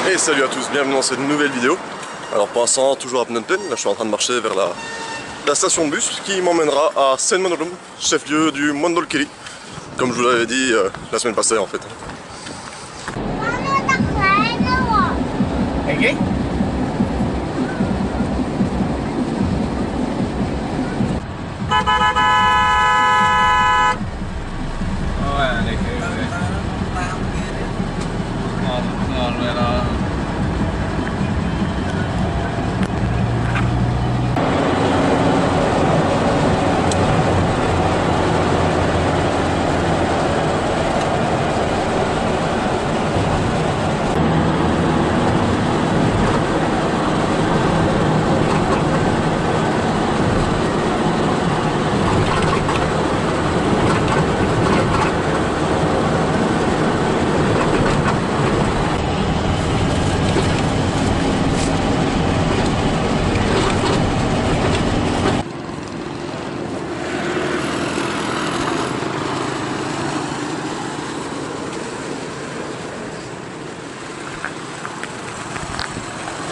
Et salut à tous, bienvenue dans cette nouvelle vidéo. Alors pour l'instant toujours à Phnom Penh, là je suis en train de marcher vers la station de bus qui m'emmènera à Senmonorom, chef-lieu du Mondulkiri, comme je vous l'avais dit la semaine passée en fait. Okay.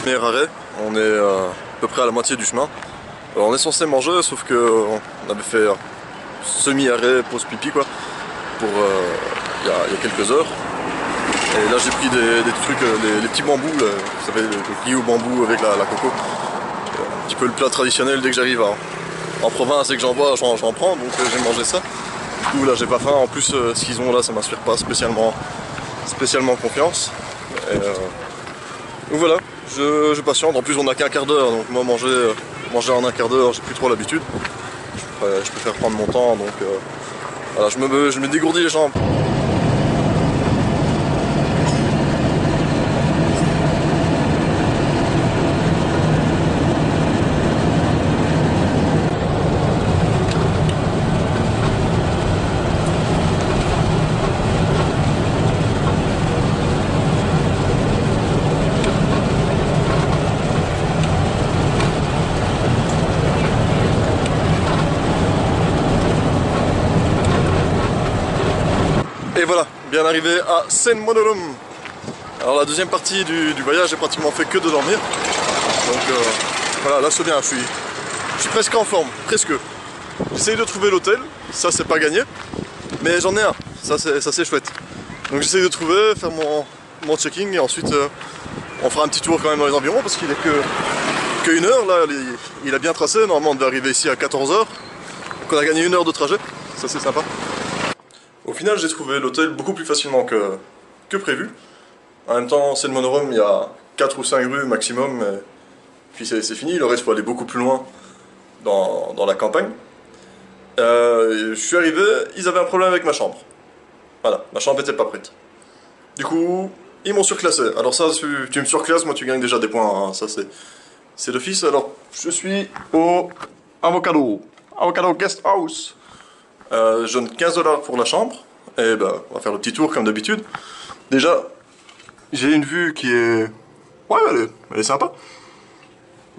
Premier arrêt, on est à peu près à la moitié du chemin. Alors, on est censé manger, sauf que on avait fait semi-arrêt, pause pipi quoi, pour il y a quelques heures. Et là j'ai pris des trucs, les petits bambous, là, vous savez, le riz au bambou avec la coco. Un petit peu le plat traditionnel dès que j'arrive en province et que j'en vois, j'en prends, donc j'ai mangé ça. Du coup là j'ai pas faim, en plus ce qu'ils ont là ça m'inspire pas spécialement confiance. Et, donc voilà, je patiente, en plus on a qu'un quart d'heure, donc moi manger en un quart d'heure j'ai plus trop l'habitude. Je préfère prendre mon temps, donc voilà, je me dégourdis les jambes. Et voilà, bien arrivé à Senmonorom. Alors la deuxième partie du voyage, j'ai pratiquement fait que de dormir. Donc voilà, là c'est bien, je suis presque en forme, presque. J'essaye de trouver l'hôtel, ça c'est pas gagné, mais j'en ai un, ça c'est chouette. Donc j'essaye de trouver, faire mon checking et ensuite on fera un petit tour quand même dans les environs parce qu'il est que 1 heure, là il a bien tracé, normalement on devait arriver ici à 14 h. Donc on a gagné 1 heure de trajet, ça c'est sympa. Au final, j'ai trouvé l'hôtel beaucoup plus facilement que prévu. En même temps, Senmonorom, il y a 4 ou 5 rues maximum, et puis c'est fini. Le reste, il faut aller beaucoup plus loin dans la campagne. Je suis arrivé, ils avaient un problème avec ma chambre. Voilà, ma chambre n'était pas prête. Du coup, ils m'ont surclassé. Alors ça, tu me surclasses, moi tu gagnes déjà des points, hein. Ça c'est d'office. Alors, je suis au Avocado Guest House. Je donne 15 $ pour la chambre, et ben on va faire le petit tour comme d'habitude. Déjà, j'ai une vue qui est... Ouais, elle est sympa.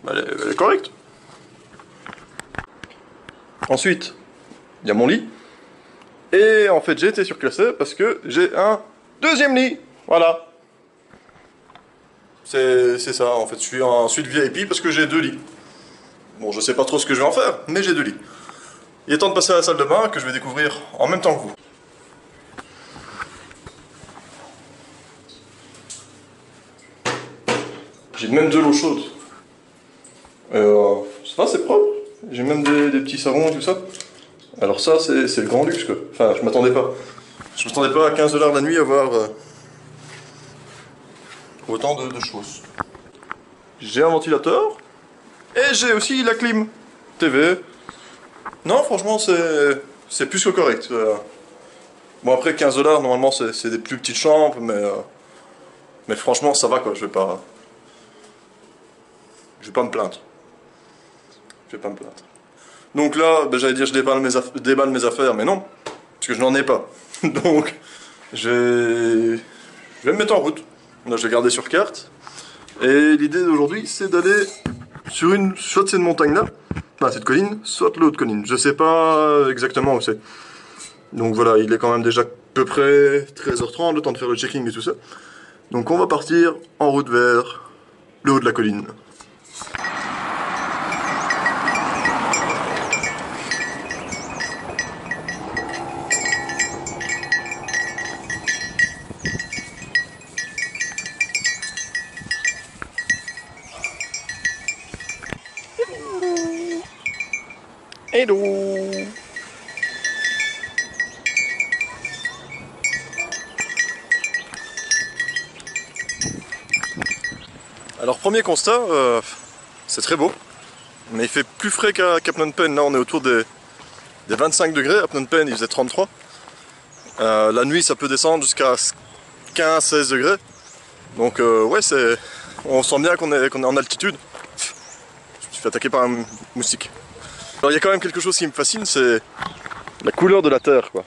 Elle est correcte. Ensuite, il y a mon lit. Et en fait, j'ai été surclassé parce que j'ai un deuxième lit. Voilà. C'est ça, en fait, je suis en suite VIP parce que j'ai 2 lits. Bon, je sais pas trop ce que je vais en faire, mais j'ai 2 lits. Il est temps de passer à la salle de bain que je vais découvrir en même temps que vous. J'ai même de l'eau chaude. Ça va, c'est propre. J'ai même des petits savons et tout ça. Alors ça, c'est le grand luxe quoi. Enfin, je m'attendais pas. Je m'attendais pas à 15 $ la nuit à avoir autant de choses. J'ai un ventilateur. Et j'ai aussi la clim. TV. Non, franchement, c'est plus que correct. Bon, après, 15 $ normalement, c'est des plus petites chambres, mais franchement, ça va quoi. Je vais pas me plaindre. Donc là, ben, j'allais dire, je déballe mes affaires, mais non, parce que je n'en ai pas. Donc, je vais me mettre en route. Là, je vais garder sur carte. Et l'idée d'aujourd'hui, c'est d'aller sur soit cette montagne-là, enfin cette colline, soit l'autre colline. Je sais pas exactement où c'est. Donc voilà, il est quand même déjà à peu près 13 h 30, le temps de faire le checking et tout ça. Donc on va partir en route vers le haut de la colline. Hello. Alors premier constat, c'est très beau, mais il fait plus frais qu'à Phnom Penh. Là on est autour des 25 degrés, à Phnom Penh il faisait 33. La nuit ça peut descendre jusqu'à 15-16 degrés. Donc ouais, on sent bien qu'on est en altitude. Je me suis fait attaquer par un moustique. Alors il y a quand même quelque chose qui me fascine, c'est la couleur de la terre, quoi.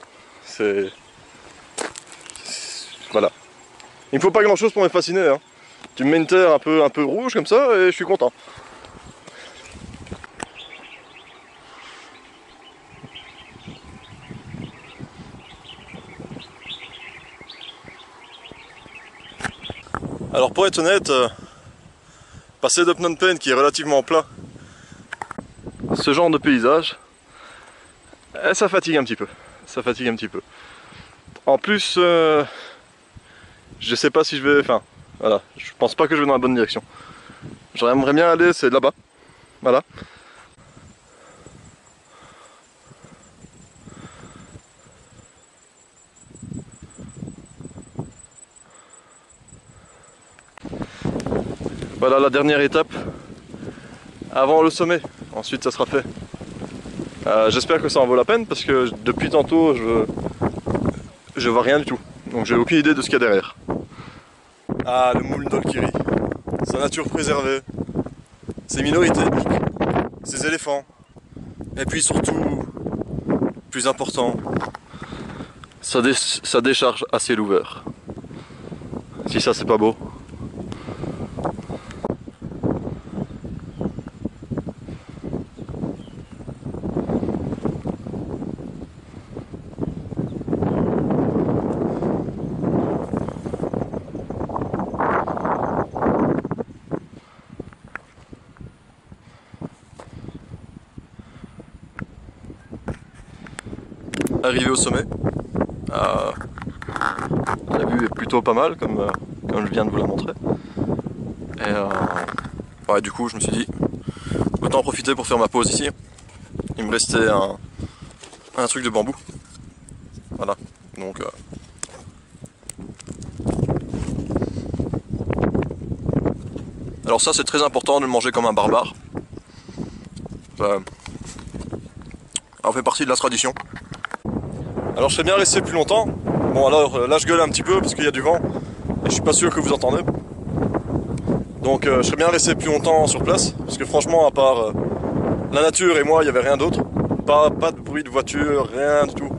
Voilà. Il me faut pas grand chose pour me fasciner, hein. Tu me mets une terre un peu rouge comme ça et je suis content. Alors pour être honnête, passer de Phnom Penh qui est relativement plat, ce genre de paysage, ça fatigue un petit peu. Ça fatigue un petit peu. En plus, je sais pas si je vais... Enfin, voilà, je pense pas que je vais dans la bonne direction. J'aimerais bien aller, c'est là-bas. Voilà. Voilà la dernière étape avant le sommet. Ensuite ça sera fait. J'espère que ça en vaut la peine parce que depuis tantôt je vois rien du tout. Donc j'ai aucune idée de ce qu'il y a derrière. Ah, le moule d'Olkiri. Sa nature préservée. Ses minorités ethniques. Ses éléphants. Et puis surtout, plus important, sa décharge à ciel ouvert. Si ça c'est pas beau. Arrivé au sommet, la vue est plutôt pas mal comme je viens de vous la montrer. Et ouais, du coup je me suis dit autant en profiter pour faire ma pause ici. Il me restait un truc de bambou. Voilà, donc alors ça c'est très important de le manger comme un barbare. Ça fait partie de la tradition. Alors je serais bien resté plus longtemps. Bon alors là je gueule un petit peu parce qu'il y a du vent et je suis pas sûr que vous entendez. Donc je serais bien resté plus longtemps sur place parce que franchement à part la nature et moi il n'y avait rien d'autre. Pas de bruit de voiture, rien du tout.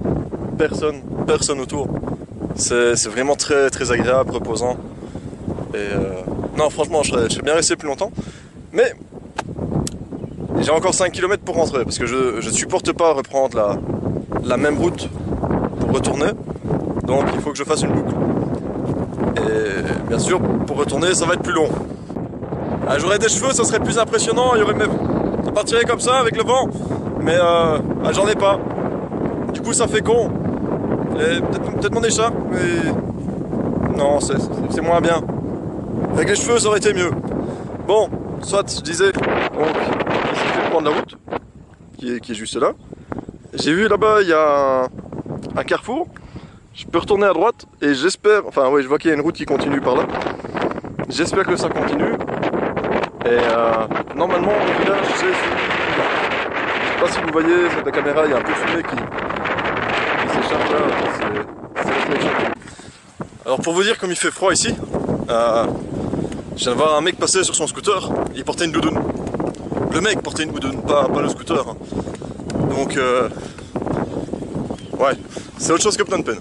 Personne autour. C'est vraiment très très agréable, reposant. Et non franchement je serais bien resté plus longtemps. Mais j'ai encore 5 km pour rentrer parce que je ne supporte pas reprendre la même route pour retourner, donc il faut que je fasse une boucle. Et bien sûr, pour retourner, ça va être plus long. J'aurais des cheveux, ça serait plus impressionnant, ça partirait comme ça avec le vent, mais j'en ai pas. Du coup, ça fait con. Et peut-être mon écharpe, mais non, c'est moins bien. Avec les cheveux, ça aurait été mieux. Bon, soit je disais, donc ici je vais prendre la route qui est juste là. J'ai vu là-bas, il y a un carrefour, je peux retourner à droite et j'espère, enfin oui je vois qu'il y a une route qui continue par là, j'espère que ça continue et normalement le village je sais pas si vous voyez, sur la caméra il y a un peu de fumée qui s'échappe là, c'est alors pour vous dire comme il fait froid ici, je viens de voir un mec passer sur son scooter, il portait une doudoune, le mec portait une doudoune, pas le scooter, hein. Donc ouais, c'est autre chose que Phnom Penh.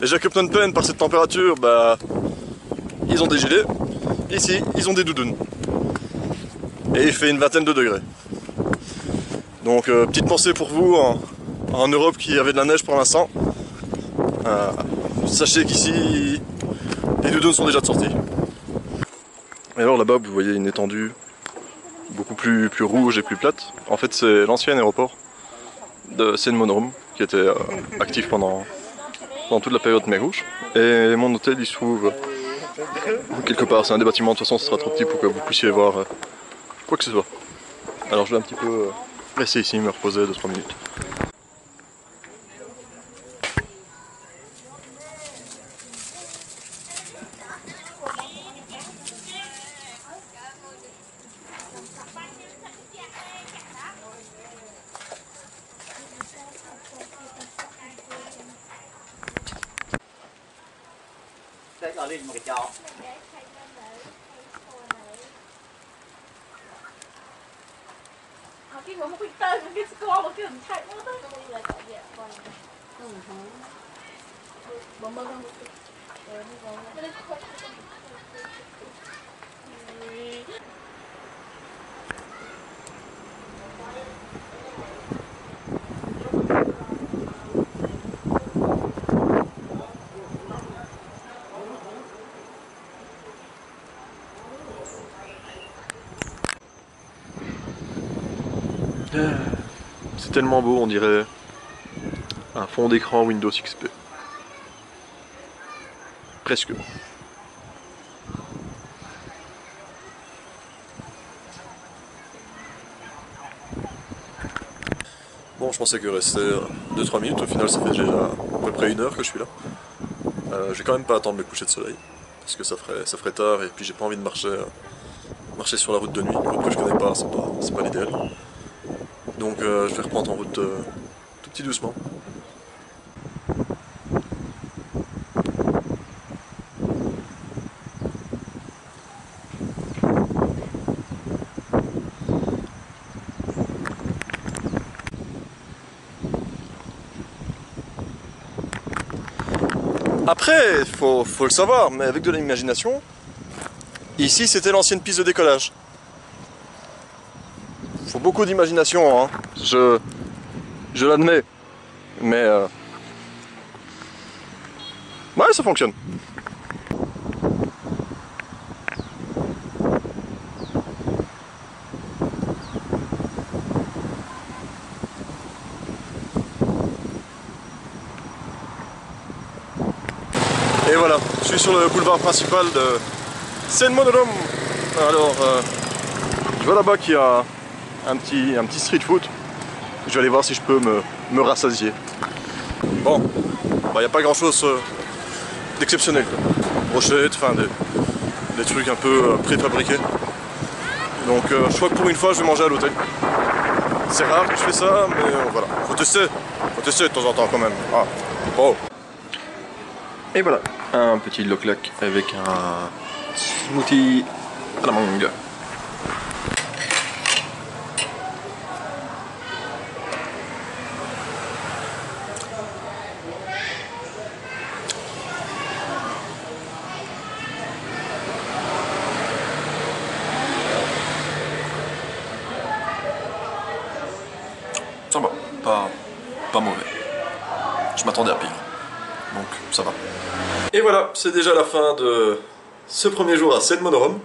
Déjà que Phnom Penh, par cette température, bah, ils ont des gilets. Ici, ils ont des doudounes. Et il fait une vingtaine de degrés. Donc, petite pensée pour vous en Europe qui avait de la neige pour l'instant. Sachez qu'ici, Les doudounes sont déjà de sortie. Et alors là-bas vous voyez une étendue beaucoup plus rouge et plus plate. En fait c'est l'ancien aéroport de Sen Monorom qui était actif pendant toute la période mer Rouge. Et mon hôtel il se trouve quelque part, c'est un des bâtiments, de toute façon ce sera trop petit pour que vous puissiez voir quoi que ce soit. Alors je vais un petit peu rester ici, me reposer 2-3 minutes. lên một cái chó. Cái ngủ một cái tên, một cái score, một cái hình thạch nó tới. Bấm mơ không? C'est tellement beau, on dirait un fond d'écran Windows XP. Presque. Bon, je pensais qu'il restait 2-3 minutes, au final ça fait déjà à peu près 1 heure que je suis là. Je vais quand même pas attendre le coucher de soleil, parce que ça ferait tard et puis j'ai pas envie de marcher sur la route de nuit, une route que je connais pas, c'est pas l'idéal. Donc je vais reprendre en route tout petit doucement. Après, faut le savoir, mais avec de l'imagination, ici c'était l'ancienne piste de décollage. Faut beaucoup d'imagination, hein. Je l'admets, mais ouais, ça fonctionne. Et voilà, je suis sur le boulevard principal de Sen Monorom. Alors, je vois là-bas qu'il y a un petit street food. Je vais aller voir si je peux me rassasier. Bon, bah, y a pas grand chose d'exceptionnel. Brochettes, enfin des trucs un peu préfabriqués. Donc je crois que pour une fois je vais manger à l'hôtel. C'est rare que je fais ça, mais voilà. Faut tester de temps en temps quand même. Ah. Oh. Et voilà, un petit loklak avec un smoothie à la mangue. Ça va, pas mauvais. Je m'attendais à pire. Donc ça va. Et voilà, c'est déjà la fin de ce premier jour à Sen Monorom.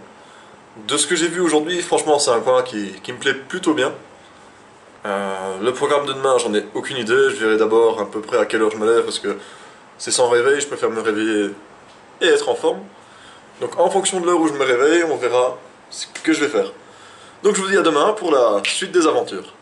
De ce que j'ai vu aujourd'hui, franchement c'est un coin qui me plaît plutôt bien. Le programme de demain, j'en ai aucune idée. Je verrai d'abord à peu près à quelle heure je me lève parce que c'est sans réveil, je préfère me réveiller et être en forme. Donc en fonction de l'heure où je me réveille, on verra ce que je vais faire. Donc je vous dis à demain pour la suite des aventures.